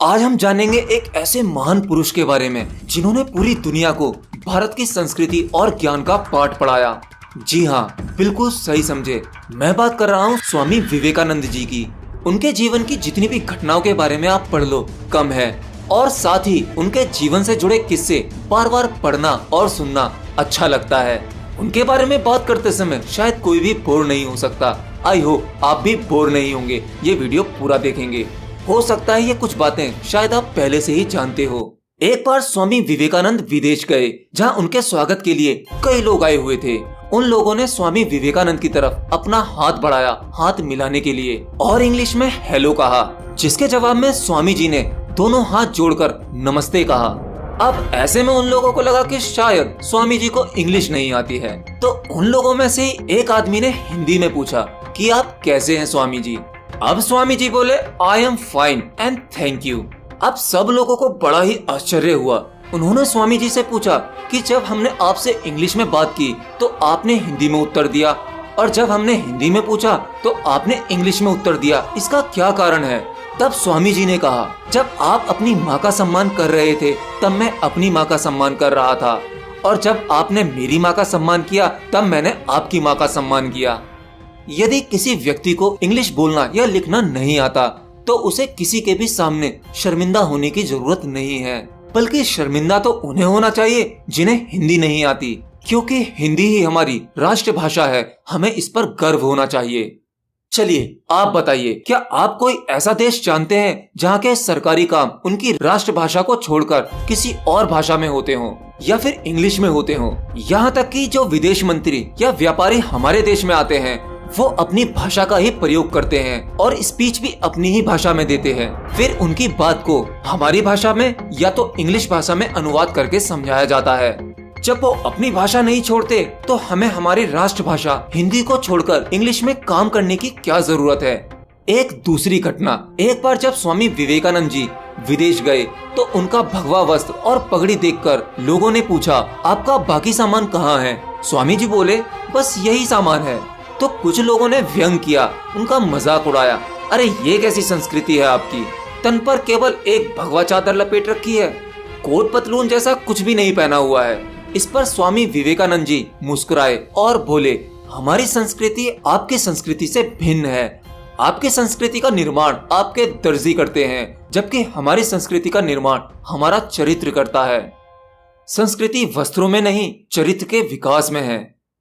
आज हम जानेंगे एक ऐसे महान पुरुष के बारे में जिन्होंने पूरी दुनिया को भारत की संस्कृति और ज्ञान का पाठ पढ़ाया। जी हाँ, बिल्कुल सही समझे, मैं बात कर रहा हूँ स्वामी विवेकानंद जी की। उनके जीवन की जितनी भी घटनाओं के बारे में आप पढ़ लो कम है, और साथ ही उनके जीवन से जुड़े किस्से बार बार पढ़ना और सुनना अच्छा लगता है। उनके बारे में बात करते समय शायद कोई भी बोर नहीं हो सकता। आई होप आप भी बोर नहीं होंगे, ये वीडियो पूरा देखेंगे। हो सकता है ये कुछ बातें शायद आप पहले से ही जानते हो। एक बार स्वामी विवेकानंद विदेश गए, जहां उनके स्वागत के लिए कई लोग आए हुए थे। उन लोगों ने स्वामी विवेकानंद की तरफ अपना हाथ बढ़ाया, हाथ मिलाने के लिए, और इंग्लिश में हेलो कहा, जिसके जवाब में स्वामी जी ने दोनों हाथ जोड़कर नमस्ते कहा। अब ऐसे में उन लोगों को लगा कि शायद स्वामी जी को इंग्लिश नहीं आती है, तो उन लोगों में से एक आदमी ने हिंदी में पूछा कि आप कैसे हैं स्वामी जी। अब स्वामी जी बोले, I am fine and thank you. अब सब लोगों को बड़ा ही आश्चर्य हुआ। उन्होंने स्वामी जी से पूछा कि जब हमने आपसे इंग्लिश में बात की तो आपने हिंदी में उत्तर दिया, और जब हमने हिंदी में पूछा तो आपने इंग्लिश में उत्तर दिया, इसका क्या कारण है? तब स्वामी जी ने कहा, जब आप अपनी माँ का सम्मान कर रहे थे तब मैं अपनी माँ का सम्मान कर रहा था, और जब आपने मेरी माँ का सम्मान किया तब मैंने आपकी माँ का सम्मान किया। यदि किसी व्यक्ति को इंग्लिश बोलना या लिखना नहीं आता तो उसे किसी के भी सामने शर्मिंदा होने की जरूरत नहीं है, बल्कि शर्मिंदा तो उन्हें होना चाहिए जिन्हें हिंदी नहीं आती, क्योंकि हिंदी ही हमारी राष्ट्रभाषा है। हमें इस पर गर्व होना चाहिए। चलिए आप बताइए, क्या आप कोई ऐसा देश जानते हैं जहाँ के सरकारी काम उनकी राष्ट्रभाषा को छोड़कर किसी और भाषा में होते हों या फिर इंग्लिश में होते हों? यहाँ तक कि जो विदेश मंत्री या व्यापारी हमारे देश में आते हैं वो अपनी भाषा का ही प्रयोग करते हैं और स्पीच भी अपनी ही भाषा में देते हैं। फिर उनकी बात को हमारी भाषा में या तो इंग्लिश भाषा में अनुवाद करके समझाया जाता है। जब वो अपनी भाषा नहीं छोड़ते तो हमें हमारी राष्ट्रभाषा हिंदी को छोड़कर इंग्लिश में काम करने की क्या जरूरत है? एक दूसरी घटना, एक बार जब स्वामी विवेकानंद जी विदेश गए तो उनका भगवा वस्त्र और पगड़ी देखकर लोगों ने पूछा, आपका बाकी सामान कहाँ है? स्वामी जी बोले, बस यही सामान है। तो कुछ लोगों ने व्यंग किया, उनका मजाक उड़ाया, अरे ये कैसी संस्कृति है आपकी, तन पर केवल एक भगवा चादर लपेट रखी है, कोट पतलून जैसा कुछ भी नहीं पहना हुआ है। इस पर स्वामी विवेकानंद जी मुस्कुराए और बोले, हमारी संस्कृति आपकी संस्कृति से भिन्न है। आपकी संस्कृति का निर्माण आपके दर्जी करते हैं, जबकि हमारी संस्कृति का निर्माण हमारा चरित्र करता है। संस्कृति वस्त्रों में नहीं, चरित्र के विकास में है।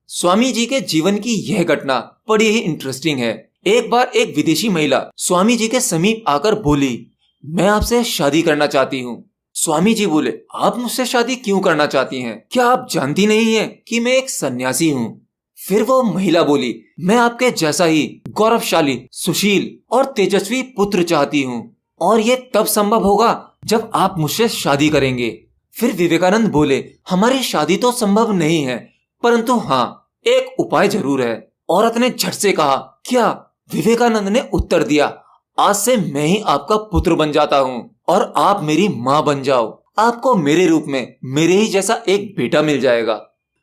स्वामी जी के जीवन की यह घटना बड़ी ही इंटरेस्टिंग है। एक बार एक विदेशी महिला स्वामी जी के समीप आकर बोली, मैं आपसे शादी करना चाहती हूँ। स्वामी जी बोले, आप मुझसे शादी क्यों करना चाहती हैं? क्या आप जानती नहीं हैं कि मैं एक सन्यासी हूँ? फिर वो महिला बोली, मैं आपके जैसा ही गौरवशाली, सुशील और तेजस्वी पुत्र चाहती हूँ, और ये तब संभव होगा जब आप मुझसे शादी करेंगे। फिर विवेकानंद बोले, हमारी शादी तो संभव नहीं है, परंतु हाँ, एक उपाय जरूर है। औरत ने झट से कहा, क्या? विवेकानंद ने उत्तर दिया, आज से मैं ही आपका पुत्र बन जाता हूँ और आप मेरी माँ बन जाओ। आपको मेरे रूप में मेरे ही जैसा एक बेटा मिल जाएगा।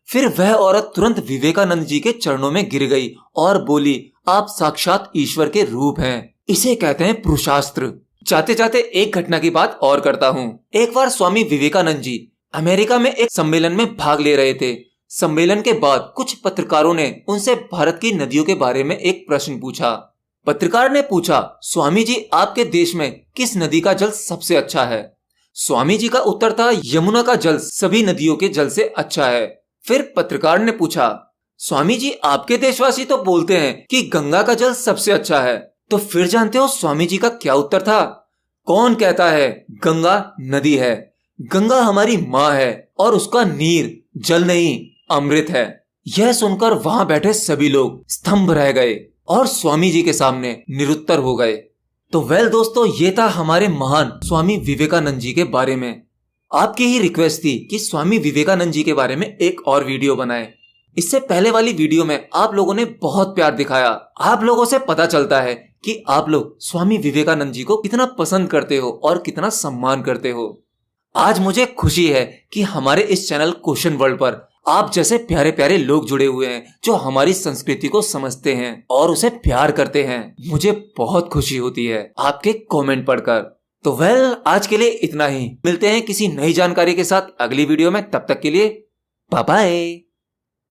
फिर वह औरत तुरंत विवेकानंद जी के चरणों में गिर गई और बोली, आप साक्षात ईश्वर के रूप हैं। इसे कहते हैं पुरुषास्त्र। जाते जाते एक घटना की बात और करता हूँ। एक बार स्वामी विवेकानंद जी अमेरिका में एक सम्मेलन में भाग ले रहे थे। सम्मेलन के बाद कुछ पत्रकारों ने उनसे भारत की नदियों के बारे में एक प्रश्न पूछा। पत्रकार ने पूछा, स्वामी जी आपके देश में किस नदी का जल सबसे अच्छा है? स्वामी जी का उत्तर था, यमुना का जल सभी नदियों के जल से अच्छा है। फिर पत्रकार ने पूछा, स्वामी जी आपके देशवासी तो बोलते हैं कि गंगा का जल सबसे अच्छा है, तो फिर जानते हो स्वामी जी का क्या उत्तर था? कौन कहता है गंगा नदी है? गंगा हमारी माँ है और उसका नीर जल नहीं अमृत है। यह सुनकर वहां बैठे सभी लोग स्तंभ रह गए और स्वामी जी के सामने निरुत्तर हो गए। तो वेल दोस्तों, ये था हमारे महान स्वामी विवेकानंद जी के बारे में। आपकी ही रिक्वेस्ट थी कि स्वामी विवेकानंद जी के बारे में एक और वीडियो बनाए। इससे पहले वाली वीडियो में आप लोगों ने बहुत प्यार दिखाया। आप लोगों से पता चलता है कि आप लोग स्वामी विवेकानंद जी को कितना पसंद करते हो और कितना सम्मान करते हो। आज मुझे खुशी है कि हमारे इस चैनल क्वेश्चन वर्ल्ड पर आप जैसे प्यारे प्यारे लोग जुड़े हुए हैं जो हमारी संस्कृति को समझते हैं और उसे प्यार करते हैं। मुझे बहुत खुशी होती है आपके कमेंट पढ़कर। तो आज के लिए इतना ही। मिलते हैं किसी नई जानकारी के साथ अगली वीडियो में। तब तक के लिए बाय बाय।